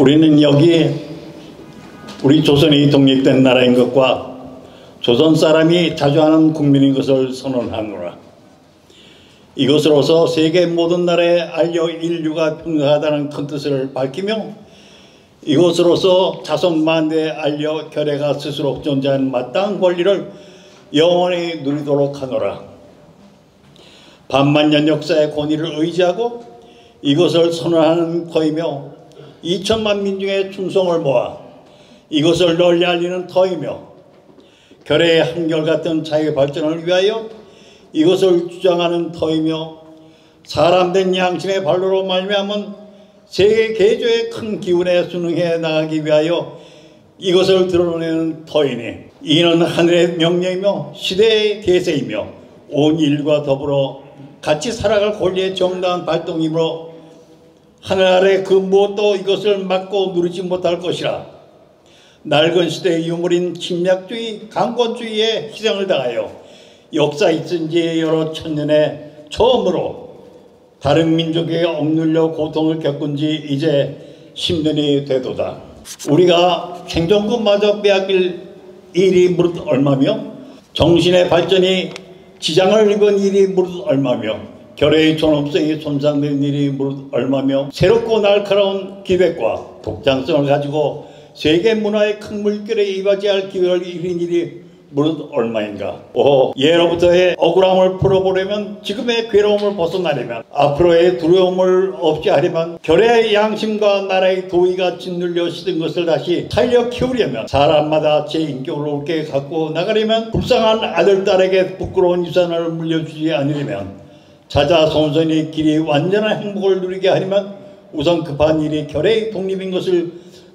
우리는 여기 우리 조선이 독립된 나라인 것과 조선 사람이 자주 하는 국민인 것을 선언하노라. 이것으로서 세계 모든 나라에 알려 인류가 평등하다는 큰 뜻을 밝히며 이것으로서 자손 만대에 알려 결의가 스스로 존재하는 마땅한 권리를 영원히 누리도록 하노라. 반만년 역사의 권위를 의지하고 이것을 선언하는 터이며 2천만 민중의 충성을 모아 이것을 널리 알리는 터이며 결의의 한결같은 자유 발전을 위하여 이것을 주장하는 터이며 사람된 양심의 발로로 말미암은 세계 개조의 큰 기운에 순응해 나가기 위하여 이것을 드러내는 터이니 이는 하늘의 명령이며 시대의 대세이며 온 인류가 더불어 같이 살아갈 권리의 정당한 발동이므로 하늘 아래 그 무엇도 이것을 막고 누리지 못할 것이라. 낡은 시대의 유물인 침략주의, 강권주의에 희생을 당하여 역사 있은 지 여러 천년에 처음으로 다른 민족에게 억눌려 고통을 겪은 지 이제 10년이 되도다. 우리가 생존권마저 빼앗길 일이 무릇 얼마며 정신의 발전이 지장을 입은 일이 무릇 얼마며 결의의 존엄성이 손상된 일이 무릇 얼마며 새롭고 날카로운 기백과 독창성을 가지고 세계 문화의 큰 물결에 이바지할 기회를 잃은 일이 무릇 얼마인가. 예로부터의 억울함을 풀어보려면 지금의 괴로움을 벗어나려면 앞으로의 두려움을 없이 하려면 결의의 양심과 나라의 도의가 짓눌려 시든 것을 다시 살려 키우려면 사람마다 제 인격을 옳게 갖고 나가려면 불쌍한 아들, 딸에게 부끄러운 유산을 물려주지 않으려면 자자손손의 길이 완전한 행복을 누리게 하려면 우선 급한 일이 결의의 독립인 것을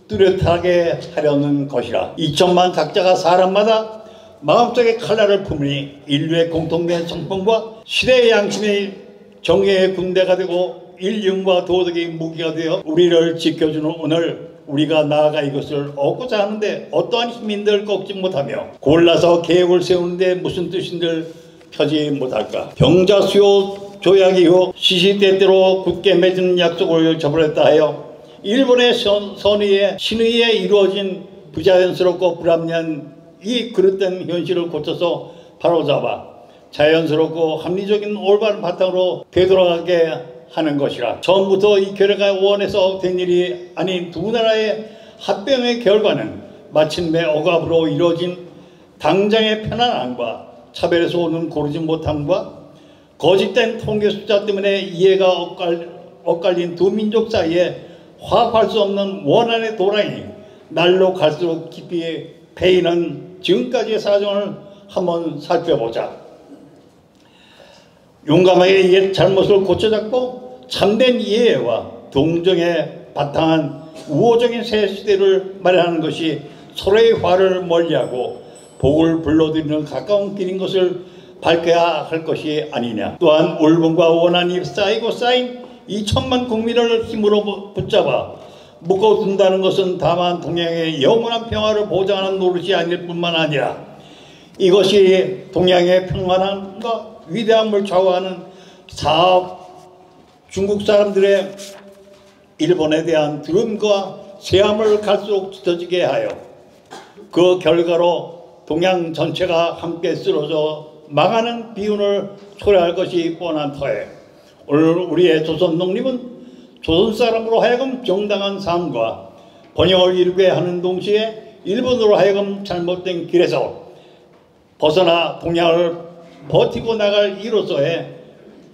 뚜렷하게 하려는 것이라. 2천만 각자가 사람마다 마음속에 칼날을 품으니 인류의 공통된 성품과 시대의 양심의 정의의 군대가 되고 인륜과 도덕의 무기가 되어 우리를 지켜주는 오늘 우리가 나아가 이것을 얻고자 하는데 어떠한 힘인들 꺾지 못하며 골라서 계획을 세우는데 무슨 뜻인들 펴지 못할까. 병자 수요 조약 이후 시시때때로 굳게 맺은 약속을 저버렸다 하여 일본의 선의에 신의에 이루어진 부자연스럽고 불합리한 이 그릇된 현실을 고쳐서 바로잡아 자연스럽고 합리적인 올바른 바탕으로 되돌아가게 하는 것이라. 처음부터 이 결의가 원해서 된 일이 아닌 두 나라의 합병의 결과는 마침내 억압으로 이루어진 당장의 편안함과 차별에서 오는 고르지 못함과 거짓된 통계 숫자 때문에 이해가 엇갈린 두 민족 사이에 화합할 수 없는 원한의 도랑이 날로 갈수록 깊이 패이는 지금까지의 사정을 한번 살펴보자. 용감하게 옛 잘못을 고쳐잡고 참된 이해와 동정에 바탕한 우호적인 새 시대를 마련하는 것이 서로의 화를 멀리하고 복을 불러들이는 가까운 길인 것을 밝혀야 할 것이 아니냐. 또한 울분과 원한이 쌓이고 쌓인 2천만 국민을 힘으로 붙잡아 묶어둔다는 것은 다만 동양의 영원한 평화를 보장하는 노릇이 아닐 뿐만 아니라 이것이 동양의 평안함과 위대함을 좌우하는 중국 사람들의 일본에 대한 두려움과 세함을 갈수록 짙어지게 하여 그 결과로 동양 전체가 함께 쓰러져 망하는 비운을 초래할 것이 뻔한 터에 오늘 우리의 조선 독립은 조선 사람으로 하여금 정당한 삶과 번영을 이루게 하는 동시에 일본으로 하여금 잘못된 길에서 벗어나 동양을 버티고 나갈 이로서의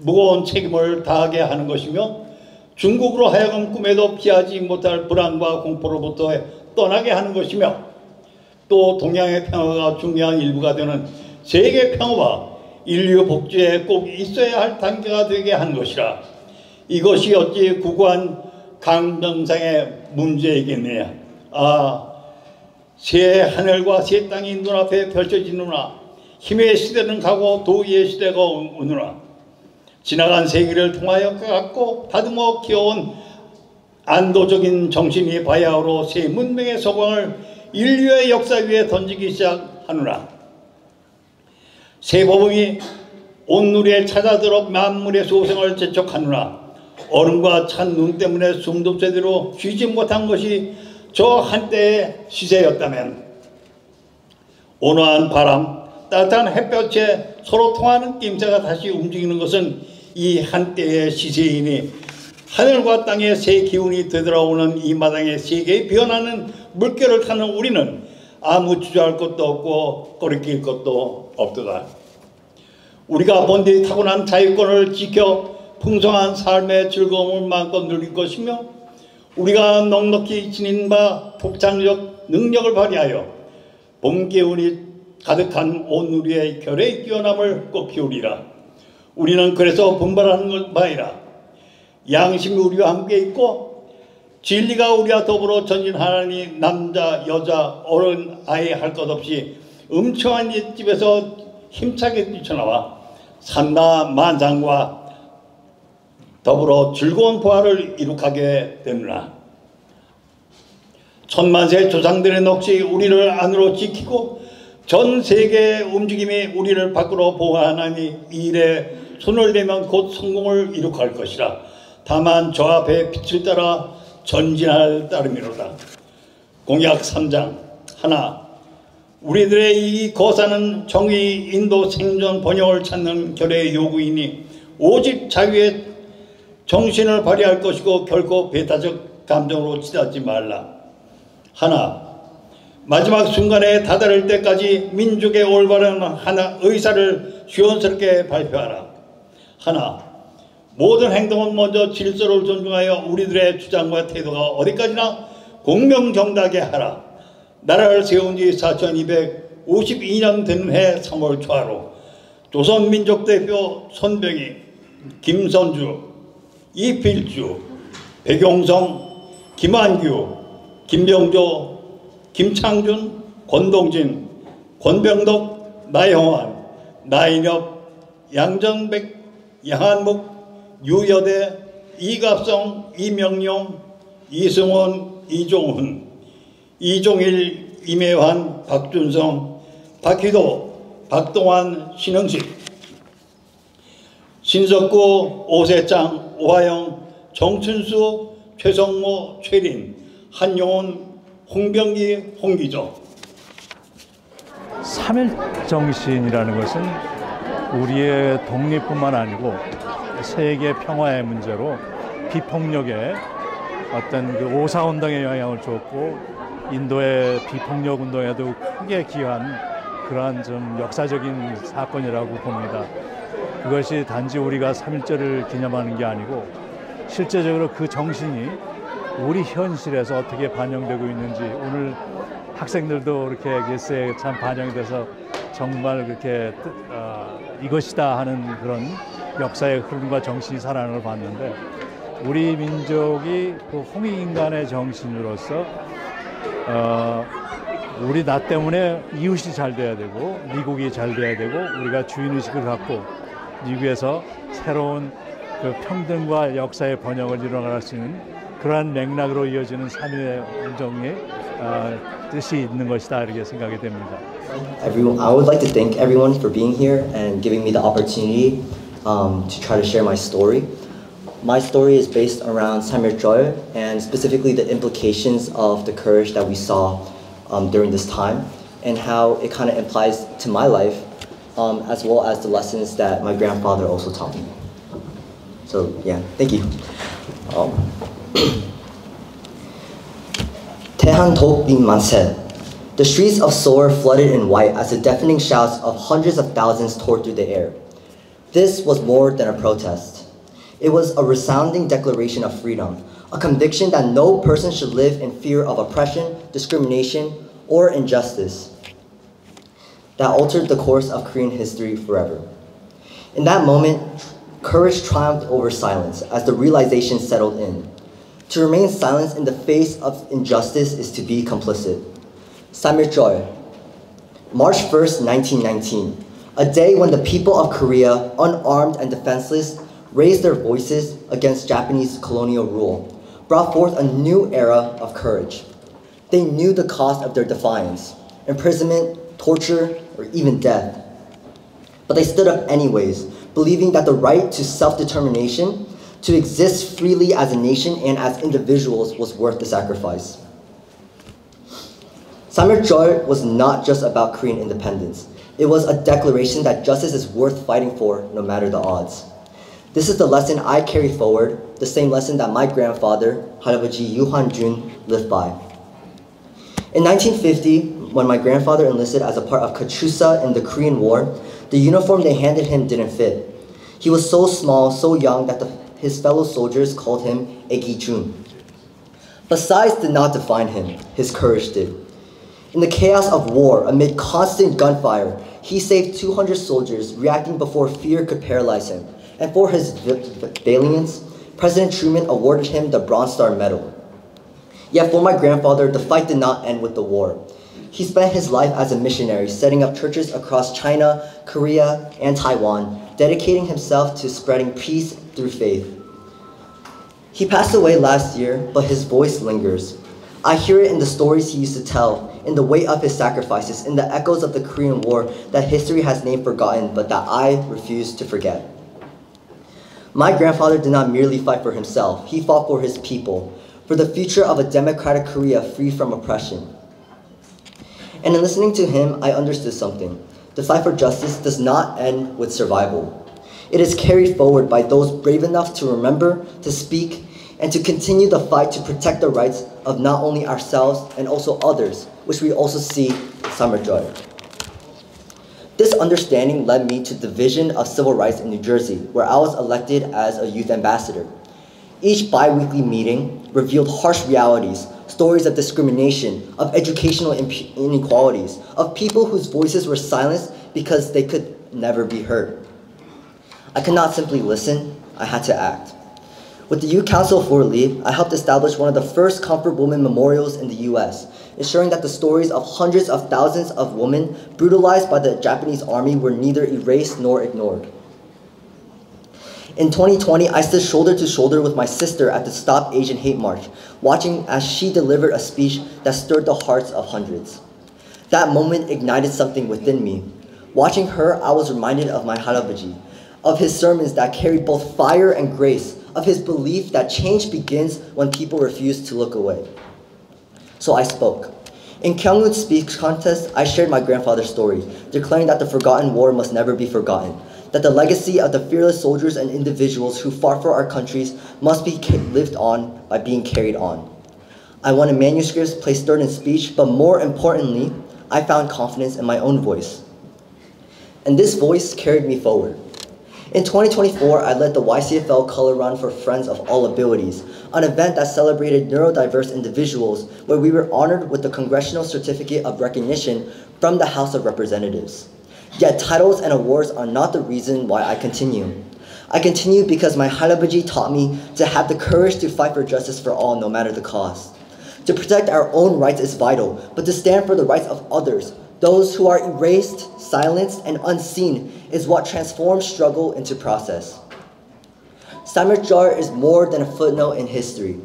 무거운 책임을 다하게 하는 것이며 중국으로 하여금 꿈에도 피하지 못할 불안과 공포로부터 떠나게 하는 것이며 또 동양의 평화가 중요한 일부가 되는 세계 평화와 인류 복지에 꼭 있어야 할 단계가 되게 하는 것이라. 이것이 어찌 구구한 강정상의 문제이겠느냐. 새 하늘과 새 땅이 눈앞에 펼쳐지느나 힘의 시대는 가고 도의의 시대가 오느나 지나간 세기를 통하여 갖고 다듬어 키워온 안도적인 정신이 바야흐로 새 문명의 소광을 인류의 역사 위에 던지기 시작하느라 새 법음이 온누리에 찾아들어 만물의 소생을 재촉하느라 얼음과 찬 눈 때문에 숨도 제대로 쉬지 못한 것이 저 한때의 시세였다면 온화한 바람, 따뜻한 햇볕에 서로 통하는 낌새가 다시 움직이는 것은 이 한때의 시세이니 하늘과 땅의 새 기운이 되돌아오는 이 마당에 세계에 변하는 물결을 타는 우리는 아무 주저할 것도 없고 거리낄 것도 없도다. 우리가 본디 타고난 자유권을 지켜 풍성한 삶의 즐거움을 마음껏 누릴 것이며 우리가 넉넉히 지닌 바 독창적 능력을 발휘하여 봄 기운이 가득한 온 우리의 결의 뛰어남을 꼭 키우리라. 우리는 그래서 분발하는 바이라. 양심이 우리와 함께 있고 진리가 우리와 더불어 전진하나니 남자, 여자, 어른, 아이 할 것 없이 음침한 옛집에서 힘차게 뛰쳐나와 산나 만상과 더불어 즐거운 부활을 이룩하게 되느라. 천만세 조상들의 넋이 우리를 안으로 지키고 전 세계의 움직임이 우리를 밖으로 보호하나니 이 일에 손을 대면 곧 성공을 이룩할 것이라. 다만 저 앞에 빛을 따라 전진할 따름이로다. 공약 3장 하나, 우리들의 이 거사는 정의, 인도, 생존, 번영을 찾는 결의 요구이니 오직 자유의 정신을 발휘할 것이고 결코 배타적 감정으로 치닫지 말라. 하나, 마지막 순간에 다다를 때까지 민족의 올바른 하나 의사를 시원스럽게 발표하라. 하나, 모든 행동은 먼저 질서를 존중하여 우리들의 주장과 태도가 어디까지나 공명정당하게 하라. 나라를 세운 지 4252년 되는 해 3월 초하루 조선민족대표 손병희, 김선주, 이필주, 백용성, 김한규, 김병조, 김창준, 권동진, 권병덕, 나영환, 나인엽, 양정백, 양한묵, 유여대, 이갑성, 이명용, 이승원, 이종훈, 이종일, 임혜환, 박준성, 박희도, 박동환, 신흥식, 신석구, 오세창, 오하영, 정춘수, 최성모, 최린, 한용훈, 홍병기, 홍기조. 3.1 정신이라는 것은 우리의 독립뿐만 아니고 세계 평화의 문제로 비폭력의 어떤 그 오사운동에 영향을 줬고 인도의 비폭력 운동에도 크게 기여한 그러한 좀 역사적인 사건이라고 봅니다. 그것이 단지 우리가 3.1절을 기념하는 게 아니고 실제적으로 그 정신이 우리 현실에서 어떻게 반영되고 있는지 오늘 학생들도 이렇게 글쎄 참 반영이 돼서 정말 그렇게 이것이다 하는 그런 역사의 흐름과 정신이 살아나는 걸 봤는데 우리 민족이 그 홍익인간의 정신으로서 우리 나 때문에 이웃이 잘 돼야 되고 미국이 잘 돼야 되고 우리가 주인의식을 갖고 미국에서 새로운 그 평등과 역사의 번영을 이뤄나갈 수 있는 그러한 맥락으로 이어지는 3.1 운동의 뜻이 있는 것이다 이렇게 생각이 됩니다. Everyone, I would like to thank everyone for being here and giving me the opportunity to try to share my story. My story is based around 3.1절 and specifically the implications of the courage that we saw during this time and how it kind of applies to my life as well as the lessons that my grandfather also taught me. So yeah, thank you. Tehan Tok Bin Manset. The streets of Seoul flooded in white as the deafening shouts of hundreds of thousands tore through the air. This was more than a protest. It was a resounding declaration of freedom, a conviction that no person should live in fear of oppression, discrimination, or injustice that altered the course of Korean history forever. In that moment, courage triumphed over silence as the realization settled in. To remain silent in the face of injustice is to be complicit. 3.1절, March 1st, 1919, a day when the people of Korea, unarmed and defenseless, raised their voices against Japanese colonial rule, brought forth a new era of courage. They knew the cost of their defiance, imprisonment, torture, or even death. But they stood up anyways, believing that the right to self-determination, To exist freely as a nation and as individuals was worth the sacrifice. Samir was not just about Korean independence. It was a declaration that justice is worth fighting for no matter the odds. This is the lesson I carry forward, the same lesson that my grandfather, Harabaji Yoo Han-jun, lived by. In 1950, when my grandfather enlisted as a part of Kachusa in the Korean War, the uniform they handed him didn't fit. He was so small, so young that his fellow soldiers called him Egi Jun. But size did not define him, his courage did. In the chaos of war, amid constant gunfire, he saved 200 soldiers, reacting before fear could paralyze him. And for his valiance, President Truman awarded him the Bronze Star Medal. Yet for my grandfather, the fight did not end with the war. He spent his life as a missionary, setting up churches across China, Korea, and Taiwan, dedicating himself to spreading peace through faith. He passed away last year, but his voice lingers. I hear it in the stories he used to tell, in the weight of his sacrifices, in the echoes of the Korean War that history has named forgotten, but that I refuse to forget. My grandfather did not merely fight for himself, he fought for his people, for the future of a democratic Korea free from oppression. And in listening to him, I understood something. The fight for justice does not end with survival. It is carried forward by those brave enough to remember, to speak, and to continue the fight to protect the rights of not only ourselves and also others, which we also see in Samir Joy. This understanding led me to the Division of Civil Rights in New Jersey, where I was elected as a youth ambassador. Each bi-weekly meeting revealed harsh realities, stories of discrimination, of educational inequalities, of people whose voices were silenced because they could never be heard. I could not simply listen, I had to act. With the Youth Council of Fort Lee, I helped establish one of the first comfort women memorials in the US, ensuring that the stories of hundreds of thousands of women brutalized by the Japanese army were neither erased nor ignored. In 2020, I stood shoulder to shoulder with my sister at the Stop Asian Hate March, watching as she delivered a speech that stirred the hearts of hundreds. That moment ignited something within me. Watching her, I was reminded of my Harabaji, of his sermons that carried both fire and grace, of his belief that change begins when people refuse to look away. So I spoke. In Kyungwood's speech contest, I shared my grandfather's story, declaring that the forgotten war must never be forgotten, that the legacy of the fearless soldiers and individuals who fought for our countries must be lived on by being carried on. I wanted manuscripts placed third in speech, but more importantly, I found confidence in my own voice. And this voice carried me forward. In 2024, I led the YCFL Color Run for Friends of All Abilities, an event that celebrated neurodiverse individuals where we were honored with the Congressional Certificate of Recognition from the House of Representatives. Yet titles and awards are not the reason why I continue. I continue because my Harabaji taught me to have the courage to fight for justice for all no matter the cost. To protect our own rights is vital, but to stand for the rights of others, those who are erased, silenced, and unseen, is what transforms struggle into process. Samir Jar is more than a footnote in history.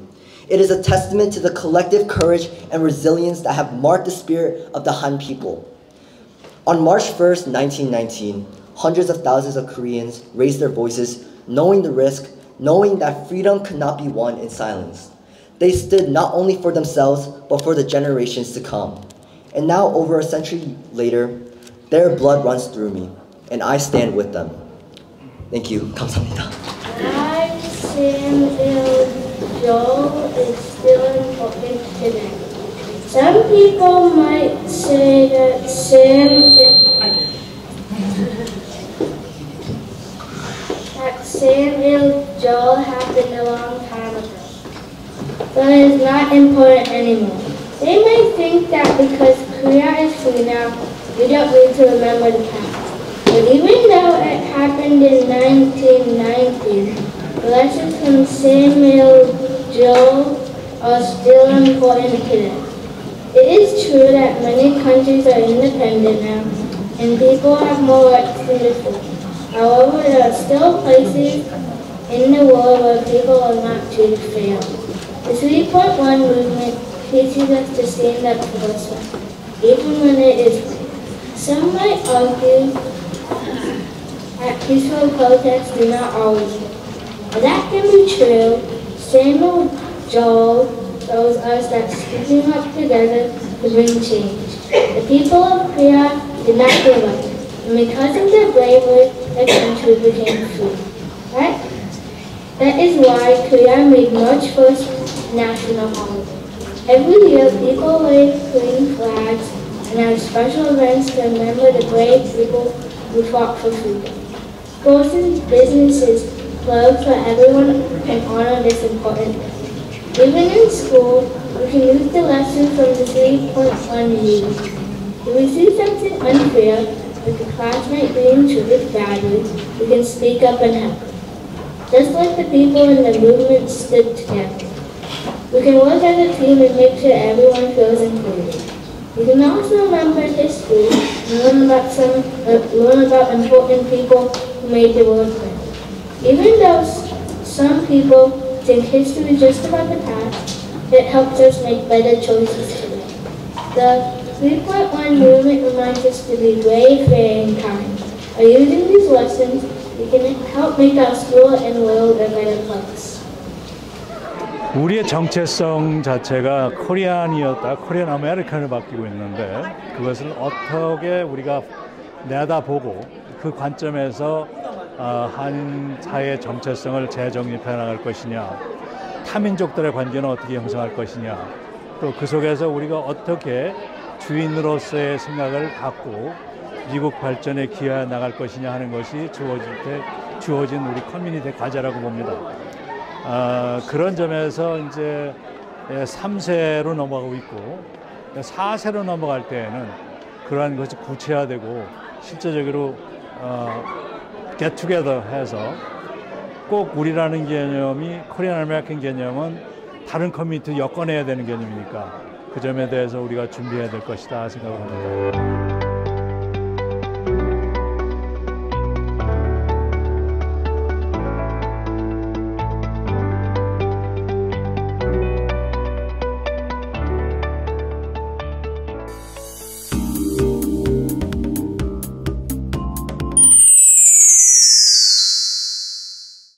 It is a testament to the collective courage and resilience that have marked the spirit of the Han people. On March 1st, 1919, hundreds of thousands of Koreans raised their voices, knowing the risk, knowing that freedom could not be won in silence. They stood not only for themselves, but for the generations to come. And now, over a century later, their blood runs through me, and I stand with them. Thank you. 감사합니다. I'm Sam Joel is still important today. Some people might say that Samuel Joel happened a long time ago, but it is not important anymore. They may think that because Korea is free now, we don't need to remember the past. But even though it happened in 1919, the lessons from Samuel Joel are still important today. It is true that many countries are independent now, and people have more rights than before. However, there are still places in the world where people are not treated fairly. The 3.1 movement teaches us to stand up for what's right, even when it is right. Some might argue that peaceful protests do not always work. And that can be true. Samuel Joel shows us that sticking up together to bring change. The people of Korea did not give up, and because of their bravery, their country became free. Right? That is why Korea made March 1st national holiday. Every year, people wave green flags and have special events to remember the brave people who fought for freedom. Schools and businesses closed so everyone can honor this important day. Even in school, we can use the lesson from the 3.1 rule. If we see something unfair, like a classmate being treated badly, we can speak up and help. Just like the people in the movement stood together. We can work as a team and make sure everyone feels included. We can also remember history and learn about important people who made the world better. Even though some people think history is just about the past, it helps us make better choices today. The 3.1 movement reminds us to be brave, fair, and kind. By using these lessons, we can help make our school and world a better place. 우리의 정체성 자체가 코리안이었다, 코리안 아메리칸으로 바뀌고 있는데 그것을 어떻게 우리가 내다보고 그 관점에서 한 사회의 정체성을 재정립해 나갈 것이냐, 타민족들의 관계는 어떻게 형성할 것이냐, 또 그 속에서 우리가 어떻게 주인으로서의 생각을 갖고 미국 발전에 기여해 나갈 것이냐 하는 것이 주어진 우리 커뮤니티 과제라고 봅니다. 그런 점에서 이제 3세로 넘어가고 있고 4세로 넘어갈 때에는 그러한 것이 구체화되고 실제적으로 get together 해서 꼭 우리라는 개념이 코리안 아메리칸 개념은 다른 커뮤니티 엮어내야 되는 개념이니까 그 점에 대해서 우리가 준비해야 될 것이다 생각을 합니다.